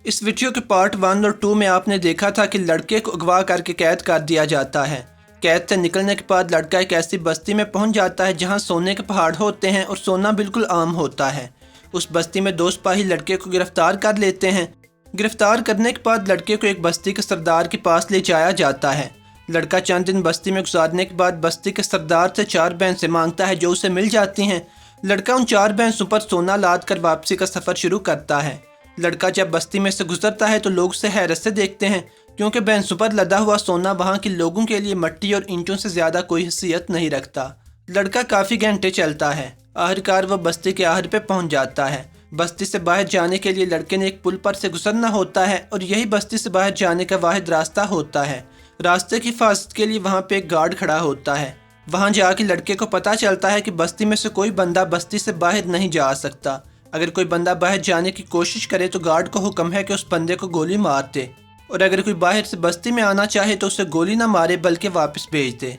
इस वीडियो के पार्ट 1 और 2 में आपने देखा था कि लड़के को अगवा करके कैद कर दिया जाता है। कैद से निकलने के बाद लड़का एक ऐसी बस्ती में पहुंच जाता है जहां सोने के पहाड़ होते हैं और सोना बिल्कुल आम होता है। उस बस्ती में 2 सिपाही लड़के को गिरफ्तार कर लेते हैं। गिरफ्तार करने के बाद लड़के को एक बस्ती के सरदार के पास ले जाया जाता है। लड़का चंद दिन बस्ती में गुजारने के बाद बस्ती के सरदार से 4 भैंसें मांगता है जो उसे मिल जाती हैं। लड़का उन 4 भैंसों पर सोना लाद कर वापसी का सफ़र शुरू करता है। लड़का जब बस्ती में से गुजरता है तो लोग उसे हैरत से देखते हैं, क्योंकि भैंसों पर लदा हुआ सोना वहाँ के लोगों के लिए मट्टी और ईंटों से ज़्यादा कोई हैसियत नहीं रखता। लड़का काफ़ी घंटे चलता है। आखिरकार वह बस्ती के आखिर पे पहुँच जाता है। बस्ती से बाहर जाने के लिए लड़के ने एक पुल पर से गुजरना होता है और यही बस्ती से बाहर जाने का वाहिद रास्ता होता है। रास्ते की हिफाजत के लिए वहाँ पे एक गार्ड खड़ा होता है। वहाँ जाके लड़के को पता चलता है कि बस्ती में से कोई बंदा बस्ती से बाहर नहीं जा सकता। अगर कोई बंदा बाहर जाने की कोशिश करे तो गार्ड को हुक्म है कि उस बंदे को गोली मार दे, और अगर कोई बाहर से बस्ती में आना चाहे तो उसे गोली ना मारे बल्कि वापस भेज दे।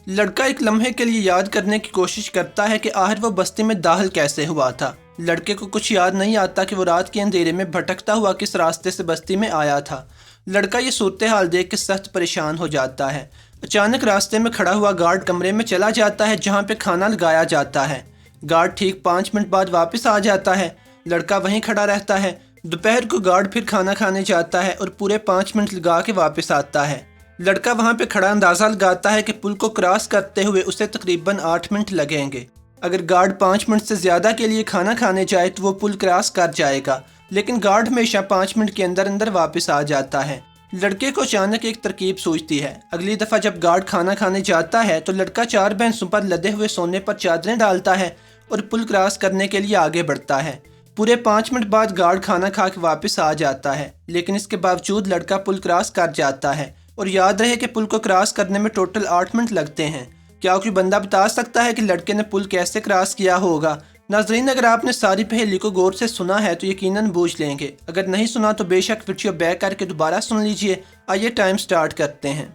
लड़का एक लम्हे के लिए याद करने की कोशिश करता है कि आखिर वो बस्ती में दाखिल कैसे हुआ था। लड़के को कुछ याद नहीं आता कि वो रात के अंधेरे में भटकता हुआ किस रास्ते से बस्ती में आया था। लड़का ये सूरत हाल देख के सख्त परेशान हो जाता है। अचानक रास्ते में खड़ा हुआ गार्ड कमरे में चला जाता है जहाँ पे खाना लगाया जाता है। गार्ड ठीक 5 मिनट बाद वापस आ जाता है। लड़का वहीं खड़ा रहता है। दोपहर को गार्ड फिर खाना खाने जाता है और पूरे 5 मिनट लगा के वापस आता है। लड़का वहाँ पे खड़ा अंदाज़ा लगाता है कि पुल को क्रॉस करते हुए उसे तकरीबन 8 मिनट लगेंगे। अगर गार्ड 5 मिनट से ज़्यादा के लिए खाना खाने जाए तो वो पुल क्रॉस कर जाएगा, लेकिन गार्ड हमेशा 5 मिनट के अंदर अंदर वापस आ जाता है। लड़के को अचानक एक तरकीब सूझती है। अगली दफ़ा जब गार्ड खाना खाने जाता है तो लड़का 4 भैंसों पर लदे हुए सोने पर चादरें डालता है और पुल क्रॉस करने के लिए आगे बढ़ता है। पूरे 5 मिनट बाद गार्ड खाना खा के वापस आ जाता है, लेकिन इसके बावजूद लड़का पुल क्रॉस कर जाता है। और याद रहे कि पुल को क्रॉस करने में टोटल 8 मिनट लगते हैं। क्या कोई बंदा बता सकता है कि लड़के ने पुल कैसे क्रॉस किया होगा? नाज़रीन, अगर आपने सारी पहेली को गौर से सुना है तो यकीनन बूझ लेंगे। अगर नहीं सुना तो बेशक वीडियो बैक करके दोबारा सुन लीजिए। आइए टाइम स्टार्ट करते हैं।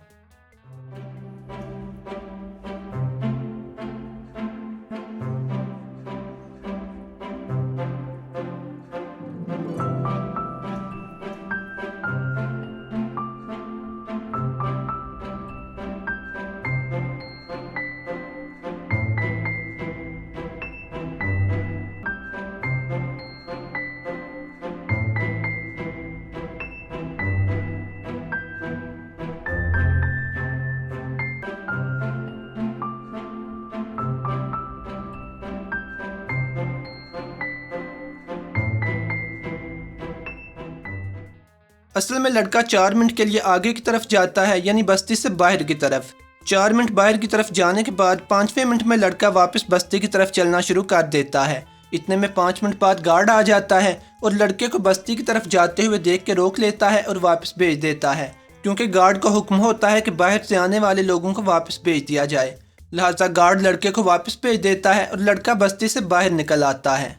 असल में लड़का 4 मिनट के लिए आगे की तरफ जाता है, यानी बस्ती से बाहर की तरफ। 4 मिनट बाहर की तरफ जाने के बाद 5वें मिनट में लड़का वापस बस्ती की तरफ चलना शुरू कर देता है। इतने में 5 मिनट बाद गार्ड आ जाता है और लड़के को बस्ती की तरफ जाते हुए देख के रोक लेता है और वापस भेज देता है, क्योंकि गार्ड को हुक्म होता है कि बाहर से आने वाले लोगों को वापस भेज दिया जाए। लिहाजा गार्ड लड़के को वापस भेज देता है और लड़का बस्ती से बाहर निकल आता है।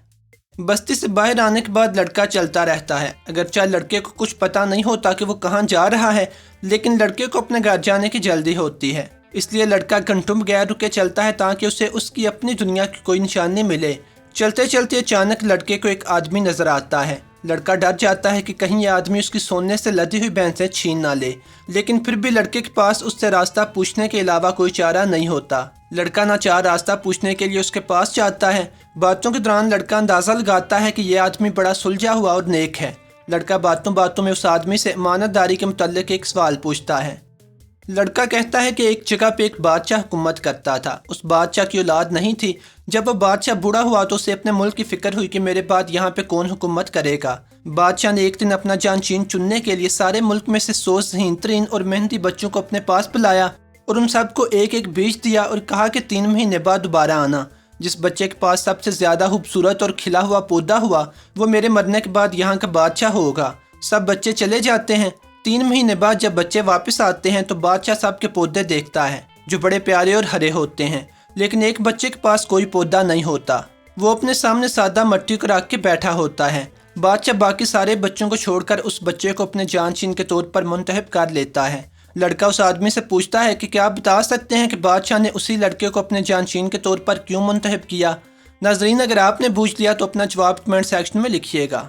बस्ती से बाहर आने के बाद लड़का चलता रहता है। अगरचे लड़के को कुछ पता नहीं होता कि वो कहाँ जा रहा है, लेकिन लड़के को अपने घर जाने की जल्दी होती है। इसलिए लड़का घंटों बगैर रुके चलता है ताकि उसे उसकी अपनी दुनिया की कोई निशानी मिले। चलते चलते अचानक लड़के को एक आदमी नजर आता है। लड़का डर जाता है कि कहीं यह आदमी उसकी सोने से लदी हुई भैंसें छीन ना ले, लेकिन फिर भी लड़के के पास उससे रास्ता पूछने के अलावा कोई चारा नहीं होता। लड़का नाचार रास्ता पूछने के लिए उसके पास जाता है। बातों के दौरान लड़का अंदाज़ा लगाता है कि यह आदमी बड़ा सुलझा हुआ और नेक है। लड़का बातों बातों में उस आदमी से अमानतदारी के मुताल्लिक एक सवाल पूछता है। लड़का कहता है कि एक जगह पे एक बादशाह हुकूमत करता था। उस बादशाह की औलाद नहीं थी। जब वो बादशाह बूढ़ा हुआ तो उसे अपने मुल्क की फिक्र हुई कि मेरे बाद यहाँ पे कौन हुकूमत करेगा। बादशाह ने एक दिन अपना जानशीन चुनने के लिए सारे मुल्क में से 100 ज़हीन तरीन और मेहनती बच्चों को अपने पास बुलाया और उन सबको एक एक बीज दिया और कहा कि 3 महीने बाद दोबारा आना। जिस बच्चे के पास सबसे ज़्यादा खूबसूरत और खिला हुआ पौधा हुआ वो मेरे मरने के बाद यहाँ का बादशाह होगा। सब बच्चे चले जाते हैं। 3 महीने बाद जब बच्चे वापस आते हैं तो बादशाह सब के पौधे देखता है जो बड़े प्यारे और हरे होते हैं, लेकिन एक बच्चे के पास कोई पौधा नहीं होता। वो अपने सामने सादा मिट्टी को रख के बैठा होता है। बादशाह बाकी सारे बच्चों को छोड़कर उस बच्चे को अपने जानशीन के तौर पर मुंतखब कर लेता है। लड़का उस आदमी से पूछता है कि क्या आप बता सकते हैं कि बादशाह ने उसी लड़के को अपने जानशीन के तौर पर क्यों मुंतखब किया? नाज़रीन, अगर आपने पूछ लिया तो अपना जवाब कमेंट सेक्शन में लिखिएगा।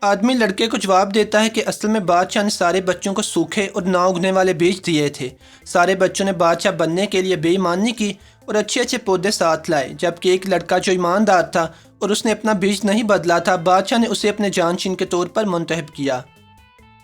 आदमी लड़के को जवाब देता है कि असल में बादशाह ने सारे बच्चों को सूखे और ना उगने वाले बीज दिए थे। सारे बच्चों ने बादशाह बनने के लिए बेईमानी की और अच्छे अच्छे पौधे साथ लाए, जबकि एक लड़का जो ईमानदार था और उसने अपना बीज नहीं बदला था, बादशाह ने उसे अपने जानशीन के तौर पर मुंतखब किया।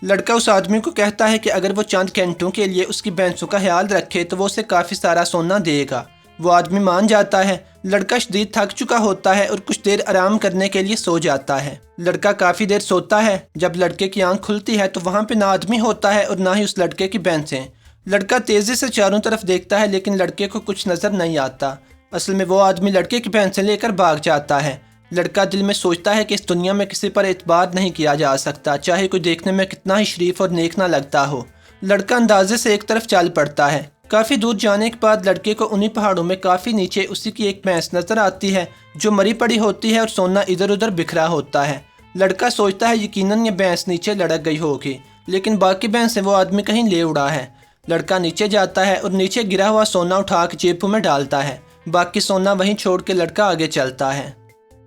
लड़का उस आदमी को कहता है कि अगर वो चंद घंटों के लिए उसकी भैंसों का ख्याल रखे तो वो उसे काफ़ी सारा सोना देगा। वो आदमी मान जाता है। लड़का शदीद थक चुका होता है और कुछ देर आराम करने के लिए सो जाता है। लड़का काफ़ी देर सोता है। जब लड़के की आंख खुलती है तो वहाँ पे ना आदमी होता है और ना ही उस लड़के की भैंसें। लड़का तेज़ी से चारों तरफ देखता है लेकिन लड़के को कुछ नज़र नहीं आता। असल में वो आदमी लड़के की भैंसें लेकर भाग जाता है। लड़का दिल में सोचता है कि इस दुनिया में किसी पर एतबार नहीं किया जा सकता, चाहे कोई देखने में कितना ही शरीफ और नेक ना लगता हो। लड़का अंदाजे से एक तरफ चल पड़ता है। काफ़ी दूर जाने के बाद लड़के को उन्हीं पहाड़ों में काफ़ी नीचे उसी की एक भैंस नज़र आती है जो मरी पड़ी होती है और सोना इधर उधर बिखरा होता है। लड़का सोचता है यकीनन ये भैंस नीचे लड़क गई होगी, लेकिन बाकी भैंसें वो आदमी कहीं ले उड़ा है। लड़का नीचे जाता है और नीचे गिरा हुआ सोना उठा के जेब में डालता है। बाकी सोना वहीं छोड़ के लड़का आगे चलता है।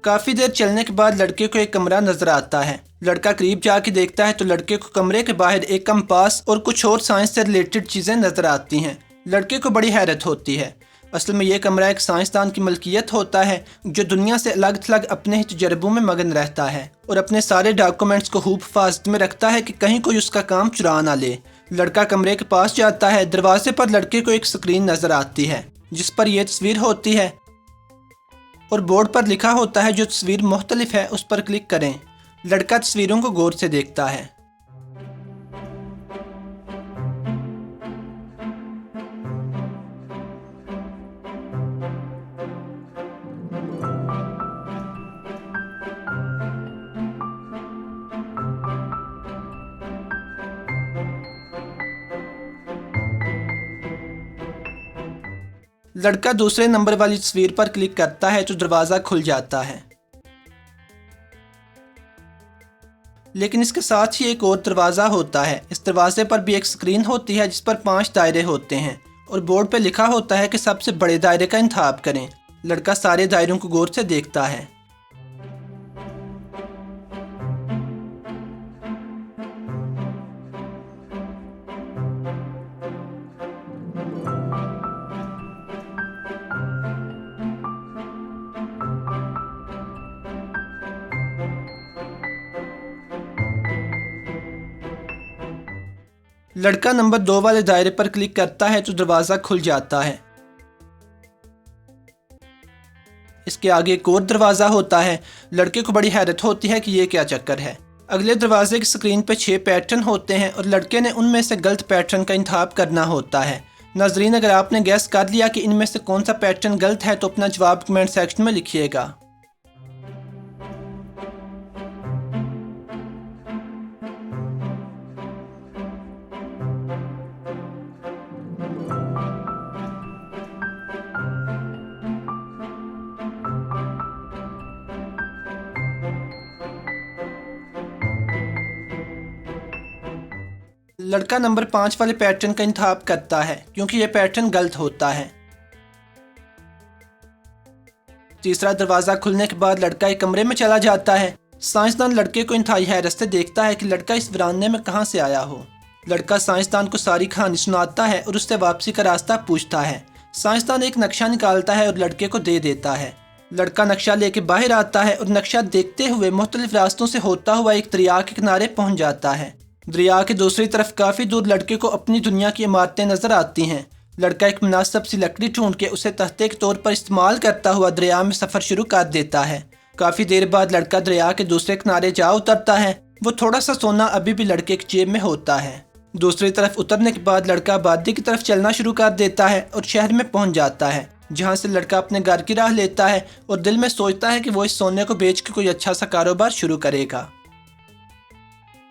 काफ़ी देर चलने के बाद लड़के को एक कमरा नज़र आता है। लड़का करीब जाके देखता है तो लड़के को कमरे के बाहर एक कंपास और कुछ और साइंस से रिलेटेड चीज़ें नज़र आती हैं। लड़के को बड़ी हैरत होती है। असल में ये कमरा एक साइंसदान की मलकियत होता है जो दुनिया से अलग थलग अपने ही तजर्बों में मगन रहता है और अपने सारे डॉक्यूमेंट्स को खूब हिफाजत में रखता है कि कहीं कोई उसका काम चुरा ना ले। लड़का कमरे के पास जाता है। दरवाजे पर लड़के को एक स्क्रीन नज़र आती है जिस पर यह तस्वीर होती है और बोर्ड पर लिखा होता है जो तस्वीर मुख्तलिफ है उस पर क्लिक करें। लड़का तस्वीरों को गौर से देखता है। लड़का दूसरे नंबर वाली तस्वीर पर क्लिक करता है तो दरवाज़ा खुल जाता है, लेकिन इसके साथ ही एक और दरवाज़ा होता है। इस दरवाजे पर भी एक स्क्रीन होती है जिस पर 5 दायरे होते हैं और बोर्ड पे लिखा होता है कि सबसे बड़े दायरे का इंतखाब करें। लड़का सारे दायरों को गौर से देखता है। लड़का नंबर 2 वाले दायरे पर क्लिक करता है तो दरवाज़ा खुल जाता है। इसके आगे एक और दरवाज़ा होता है। लड़के को बड़ी हैरत होती है कि ये क्या चक्कर है। अगले दरवाजे की स्क्रीन पर 6 पैटर्न होते हैं और लड़के ने उनमें से गलत पैटर्न का इंतखाब करना होता है। नाज़रीन, अगर आपने गैस कर लिया कि इनमें से कौन सा पैटर्न गलत है तो अपना जवाब कमेंट सेक्शन में लिखिएगा। लड़का नंबर 5 वाले पैटर्न का इंतखाब करता है क्योंकि यह पैटर्न गलत होता है। तीसरा दरवाज़ा खुलने के बाद लड़का एक कमरे में चला जाता है। साइंसदान लड़के को इंतहाई हैरत से देखता है कि लड़का इस वीराने में कहाँ से आया हो। लड़का साइंसदान को सारी कहानी सुनाता है और उससे वापसी का रास्ता पूछता है। साइंसदान एक नक्शा निकालता है और लड़के को दे देता है। लड़का नक्शा लेके बाहर आता है और नक्शा देखते हुए मुख्तलिफ रास्तों से होता हुआ एक दरिया के किनारे पहुँच जाता है। दरिया के दूसरी तरफ काफ़ी दूर लड़के को अपनी दुनिया की इमारतें नज़र आती हैं। लड़का एक मुनासिब सी लकड़ी ढूंढ के उसे तख्ते के तौर पर इस्तेमाल करता हुआ दरिया में सफ़र शुरू कर देता है। काफ़ी देर बाद लड़का दरिया के दूसरे किनारे जा उतरता है। वो थोड़ा सा सोना अभी भी लड़के की जेब में होता है। दूसरी तरफ उतरने के बाद लड़का आबादी की तरफ चलना शुरू कर देता है और शहर में पहुंच जाता है, जहां से लड़का अपने घर की राह लेता है और दिल में सोचता है कि वो इस सोने को बेच के कोई अच्छा सा कारोबार शुरू करेगा।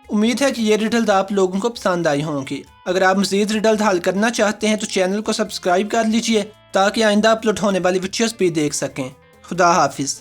उम्मीद है कि ये रिडल्स आप लोगों को पसंद आई होंगी। अगर आप मज़ीद रिडल्स हल करना चाहते हैं तो चैनल को सब्सक्राइब कर लीजिए ताकि आइंदा अपलोड होने वाली वीडियोस भी देख सकें। खुदा हाफिज़।